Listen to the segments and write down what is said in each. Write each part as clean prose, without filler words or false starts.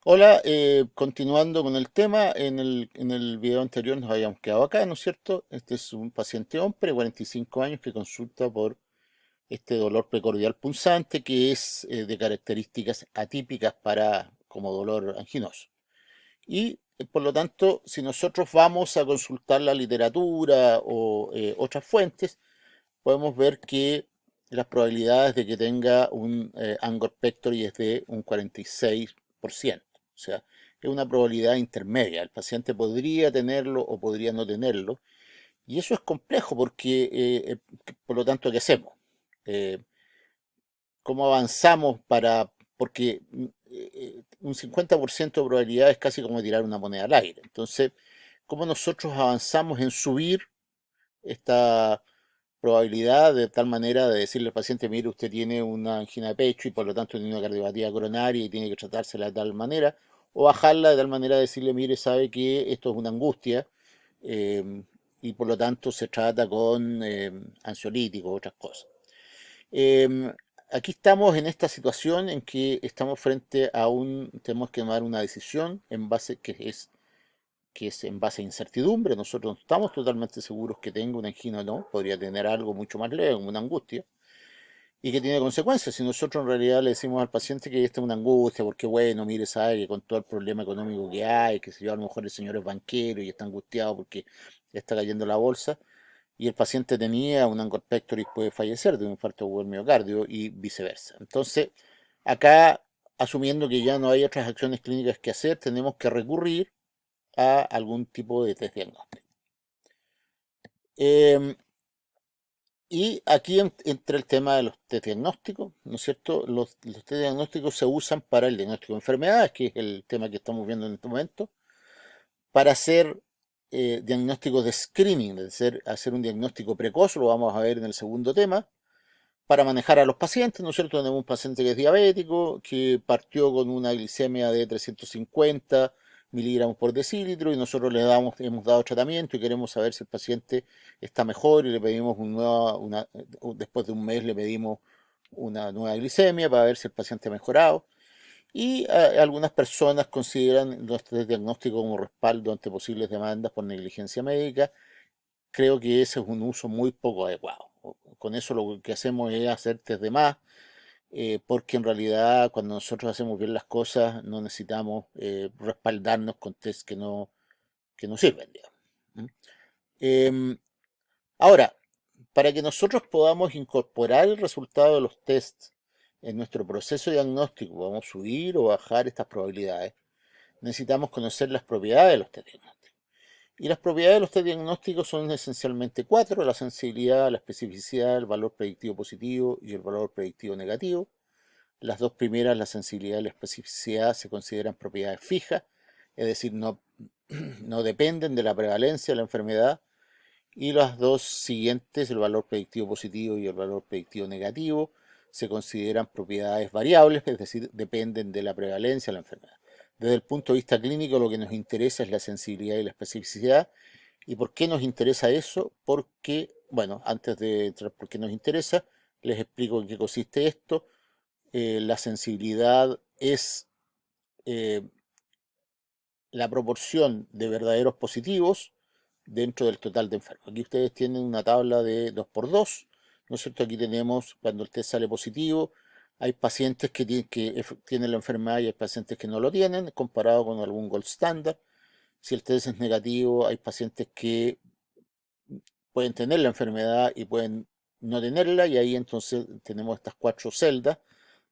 Hola, continuando con el tema, en el video anterior nos habíamos quedado acá, ¿no es cierto? Este es un paciente hombre, 45 años, que consulta por este dolor precordial punzante que es de características atípicas para como dolor anginoso. Y por lo tanto, si nosotros vamos a consultar la literatura o otras fuentes, podemos ver que las probabilidades de que tenga un Angor pectoris es de un 46%. O sea, es una probabilidad intermedia. El paciente podría tenerlo o podría no tenerlo. Y eso es complejo porque, por lo tanto, ¿qué hacemos? Eh, ¿Cómo avanzamos para...? Porque un 50% de probabilidad es casi como tirar una moneda al aire. Entonces, ¿cómo nosotros avanzamos en subir esta probabilidad de tal manera de decirle al paciente, mire, usted tiene una angina de pecho y por lo tanto tiene una cardiopatía coronaria y tiene que tratársela de tal manera, o bajarla de tal manera de decirle, mire, sabe que esto es una angustia eh, y por lo tanto se trata con ansiolíticos, otras cosas. Eh, Aquí estamos en esta situación en que estamos frente a tenemos que tomar una decisión en base que es en base a incertidumbre. Nosotros no estamos totalmente seguros que tenga una angina o no, podría tener algo mucho más leve, como una angustia, y que tiene consecuencias. Si nosotros en realidad le decimos al paciente que esta es una angustia, porque bueno, mire, sabe que con todo el problema económico que hay, que se yo, a lo mejor el señor es banquero y está angustiado porque le está cayendo la bolsa, y el paciente tenía un Angor pectoris, puede fallecer de un infarto agudo del miocardio y viceversa. Entonces, acá, asumiendo que ya no hay otras acciones clínicas que hacer, tenemos que recurrir a algún tipo de test diagnóstico. Eh, y aquí entra el tema de los test diagnósticos, ¿no es cierto? Los test diagnósticos se usan para el diagnóstico de enfermedades, que es el tema que estamos viendo en este momento, para hacer diagnósticos de screening, es decir, hacer un diagnóstico precoz, lo vamos a ver en el segundo tema, para manejar a los pacientes, ¿no es cierto? Tenemos un paciente que es diabético, que partió con una glicemia de 350 miligramos por decilitro y nosotros hemos dado tratamiento y queremos saber si el paciente está mejor y le pedimos después de un mes le pedimos una nueva glicemia para ver si el paciente ha mejorado. Y algunas personas consideran nuestro diagnóstico como respaldo ante posibles demandas por negligencia médica. Creo que ese es un uso muy poco adecuado. Con eso lo que hacemos es hacer test de más, porque en realidad cuando nosotros hacemos bien las cosas no necesitamos respaldarnos con test que no sirven, digamos. ¿Mm? Em, Ahora, para que nosotros podamos incorporar el resultado de los tests en nuestro proceso diagnóstico, vamos a subir o bajar estas probabilidades, necesitamos conocer las propiedades de los test diagnósticos. Y las propiedades de los test diagnósticos son esencialmente cuatro: la sensibilidad, la especificidad, el valor predictivo positivo y el valor predictivo negativo. Las dos primeras, la sensibilidad y la especificidad, se consideran propiedades fijas, es decir, no, no dependen de la prevalencia de la enfermedad. Y las dos siguientes, el valor predictivo positivo y el valor predictivo negativo, se consideran propiedades variables, es decir, dependen de la prevalencia de la enfermedad. Desde el punto de vista clínico, lo que nos interesa es la sensibilidad y la especificidad. ¿Y por qué nos interesa eso? Porque, bueno, antes de entrar por qué nos interesa, les explico en qué consiste esto. La sensibilidad es eh, la proporción de verdaderos positivos dentro del total de enfermos. Aquí ustedes tienen una tabla de 2 por 2, ¿no es cierto? Aquí tenemos cuando el test sale positivo, hay pacientes que tienen la enfermedad y hay pacientes que no lo tienen, comparado con algún gold standard. Si el test es negativo, hay pacientes que pueden tener la enfermedad y pueden no tenerla, y ahí entonces tenemos estas cuatro celdas,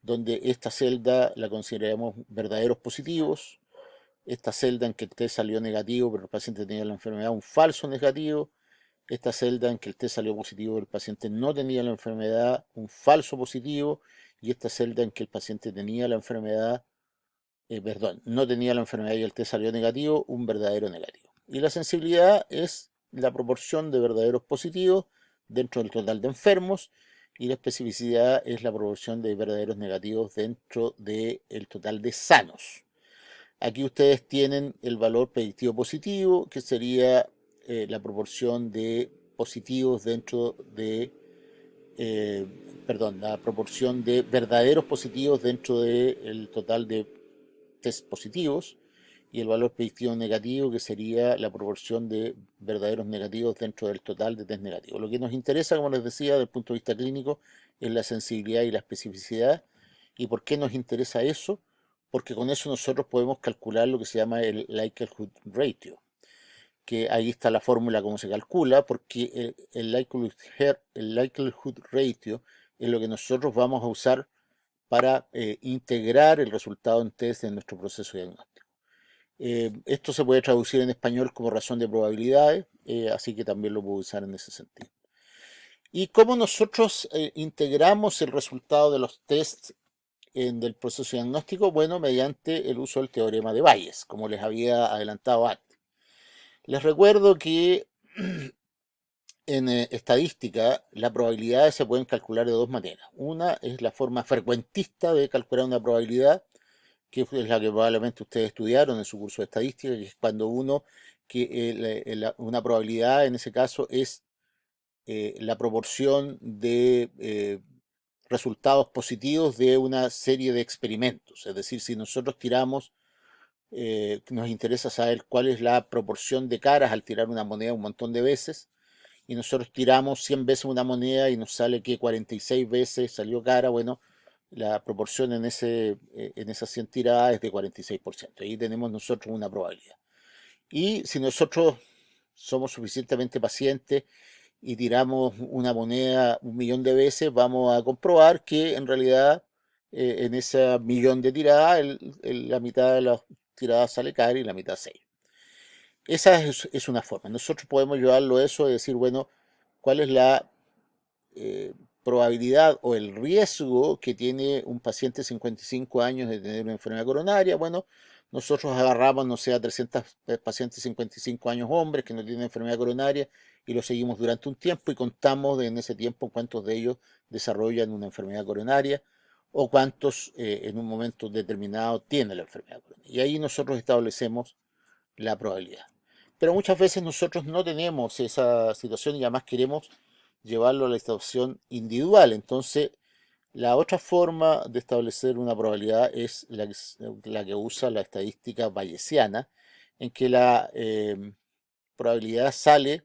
donde esta celda la consideramos verdaderos positivos, esta celda en que el test salió negativo pero el paciente tenía la enfermedad, un falso negativo, esta celda en que el test salió positivo pero el paciente no tenía la enfermedad, un falso positivo, y esta celda en que el paciente tenía la enfermedad, perdón, no tenía la enfermedad y el test salió negativo, un verdadero negativo. Y la sensibilidad es la proporción de verdaderos positivos dentro del total de enfermos, y la especificidad es la proporción de verdaderos negativos dentro del total de sanos. Aquí ustedes tienen el valor predictivo positivo, que sería la proporción de positivos dentro de, eh, perdón, la proporción de verdaderos positivos dentro del total de test positivos, y el valor predictivo negativo, que sería la proporción de verdaderos negativos dentro del total de test negativos. Lo que nos interesa, como les decía, desde el punto de vista clínico, es la sensibilidad y la especificidad. ¿Y por qué nos interesa eso? Porque con eso nosotros podemos calcular lo que se llama el likelihood ratio, que ahí está la fórmula cómo se calcula, porque el likelihood ratio es lo que nosotros vamos a usar para integrar el resultado en test en nuestro proceso diagnóstico. Esto se puede traducir en español como razón de probabilidades, así que también lo puedo usar en ese sentido. ¿Y cómo nosotros integramos el resultado de los tests del proceso diagnóstico? Bueno, mediante el uso del teorema de Bayes, como les había adelantado antes. Les recuerdo que en estadística las probabilidades se pueden calcular de dos maneras. Una es la forma frecuentista de calcular una probabilidad, que es la que probablemente ustedes estudiaron en su curso de estadística, que es cuando una probabilidad en ese caso es la proporción de resultados positivos de una serie de experimentos. Es decir, si nosotros tiramos, nos interesa saber cuál es la proporción de caras al tirar una moneda un montón de veces, y nosotros tiramos 100 veces una moneda y nos sale que 46 veces salió cara, bueno, la proporción en esas 100 tiradas es de 46%. Ahí tenemos nosotros una probabilidad. Y si nosotros somos suficientemente pacientes y tiramos una moneda 1 millón de veces, vamos a comprobar que en realidad en ese millón de tiradas, la mitad de las tiradas sale cara y la mitad 6. Esa es una forma. Nosotros podemos llevarlo a eso y decir, bueno, ¿cuál es la eh, probabilidad o el riesgo que tiene un paciente de 55 años de tener una enfermedad coronaria? Bueno, nosotros agarramos, no sé, a 300 pacientes de 55 años hombres que no tienen enfermedad coronaria y los seguimos durante un tiempo y contamos en ese tiempo cuántos de ellos desarrollan una enfermedad coronaria o cuántos en un momento determinado tienen la enfermedad coronaria. Y ahí nosotros establecemos la probabilidad. Pero muchas veces nosotros no tenemos esa situación y además queremos llevarlo a la situación individual. Entonces, la otra forma de establecer una probabilidad es la que usa la estadística bayesiana, en que la probabilidad sale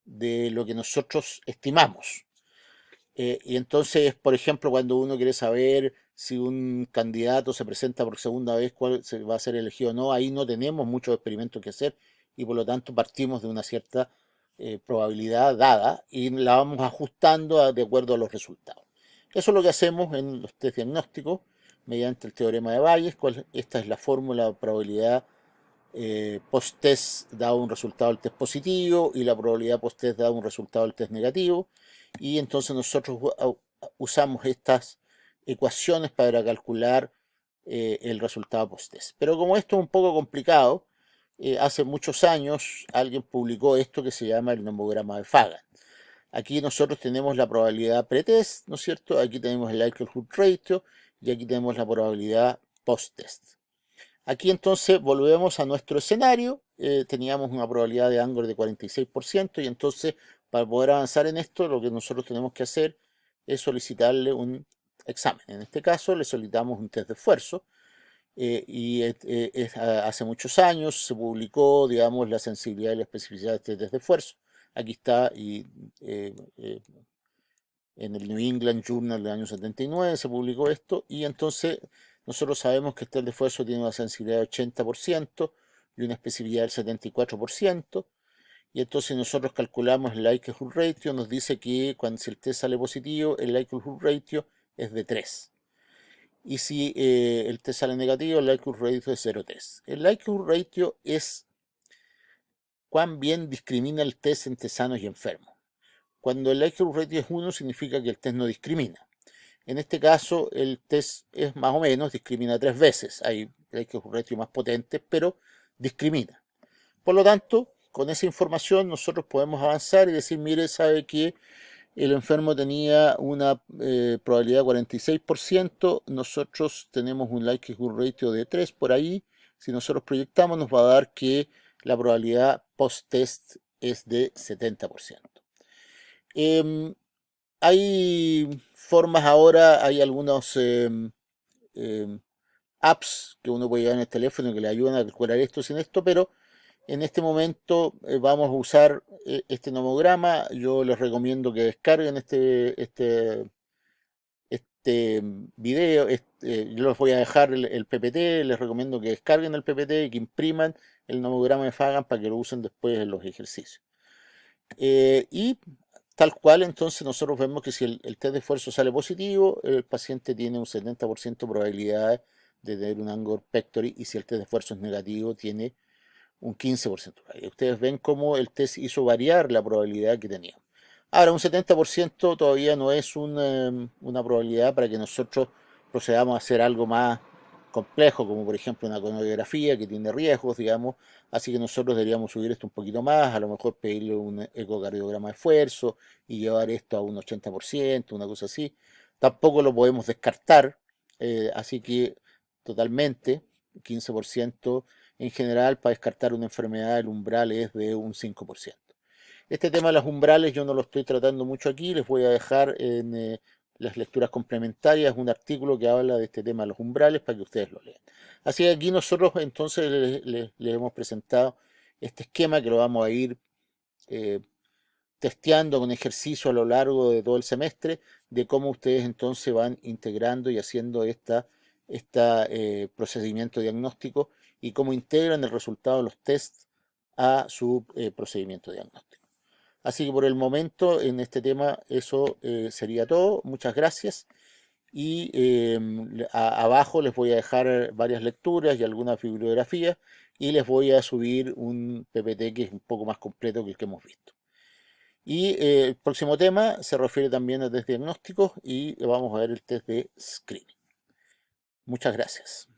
de lo que nosotros estimamos. Y entonces, por ejemplo, cuando uno quiere saber si un candidato se presenta por segunda vez, cuál se va a ser elegido o no, ahí no tenemos muchos experimentos que hacer y por lo tanto partimos de una cierta probabilidad dada y la vamos ajustando de acuerdo a los resultados. Eso es lo que hacemos en los test diagnósticos mediante el teorema de Bayes. Esta es la fórmula de probabilidad post-test da un resultado del test positivo y la probabilidad post-test da un resultado del test negativo. Y entonces nosotros usamos estas ecuaciones para calcular el resultado post-test. Pero como esto es un poco complicado, hace muchos años alguien publicó esto que se llama el nomograma de Fagan. Aquí nosotros tenemos la probabilidad pre-test, ¿no es cierto? Aquí tenemos el likelihood ratio y aquí tenemos la probabilidad post-test. Aquí entonces volvemos a nuestro escenario. Teníamos una probabilidad de ángulo de 46% y entonces para poder avanzar en esto lo que nosotros tenemos que hacer es solicitarle un examen. En este caso le solicitamos un test de esfuerzo hace muchos años se publicó, digamos, la sensibilidad y la especificidad de este test de esfuerzo. Aquí está eh, eh, en el New England Journal del año 79 se publicó esto y entonces nosotros sabemos que este esfuerzo tiene una sensibilidad del 80% y una especificidad del 74%. Y entonces nosotros calculamos el likelihood ratio, nos dice que cuando si el test sale positivo, el likelihood ratio es de 3. Y si el test sale negativo, el likelihood ratio es 0,3. El likelihood ratio es cuán bien discrimina el test entre sanos y enfermos. Cuando el likelihood ratio es 1 significa que el test no discrimina. En este caso, el test es más o menos, discrimina 3 veces. Hay likelihood ratio más potentes, pero discrimina. Por lo tanto, con esa información nosotros podemos avanzar y decir, mire, sabe que el enfermo tenía una probabilidad de 46%, nosotros tenemos un likelihood ratio de 3 por ahí. Si nosotros proyectamos, nos va a dar que la probabilidad post-test es de 70%. Hay formas ahora, hay algunos apps que uno puede llevar en el teléfono que le ayudan a calcular esto sin esto, pero en este momento vamos a usar este nomograma. Yo les recomiendo que descarguen este video. Yo les voy a dejar el PPT, les recomiendo que descarguen el PPT y que impriman el nomograma de Fagan para que lo usen después en los ejercicios. Y tal cual, entonces nosotros vemos que si el test de esfuerzo sale positivo, el paciente tiene un 70% de probabilidad de tener un angor pectoris, y si el test de esfuerzo es negativo, tiene un 15%. Ustedes ven cómo el test hizo variar la probabilidad que teníamos. Ahora, un 70% todavía no es una probabilidad para que nosotros procedamos a hacer algo más complejo, como por ejemplo una coronografía que tiene riesgos, digamos. Así que nosotros deberíamos subir esto un poquito más, a lo mejor pedirle un ecocardiograma de esfuerzo y llevar esto a un 80%, una cosa así. Tampoco lo podemos descartar, así que totalmente, 15%. En general, para descartar una enfermedad, el umbral es de un 5%. Este tema de los umbrales yo no lo estoy tratando mucho aquí, les voy a dejar en las lecturas complementarias un artículo que habla de este tema de los umbrales para que ustedes lo lean. Así que aquí nosotros entonces les hemos presentado este esquema que lo vamos a ir eh, testeando con ejercicio a lo largo de todo el semestre, de cómo ustedes entonces van integrando y haciendo este procedimiento diagnóstico y cómo integran el resultado de los tests a su procedimiento diagnóstico. Así que por el momento en este tema eso sería todo. Muchas gracias. Y abajo les voy a dejar varias lecturas y algunas bibliografías, y les voy a subir un PPT que es un poco más completo que el que hemos visto. Y el próximo tema se refiere también a test diagnósticos y vamos a ver el test de screening. Muchas gracias.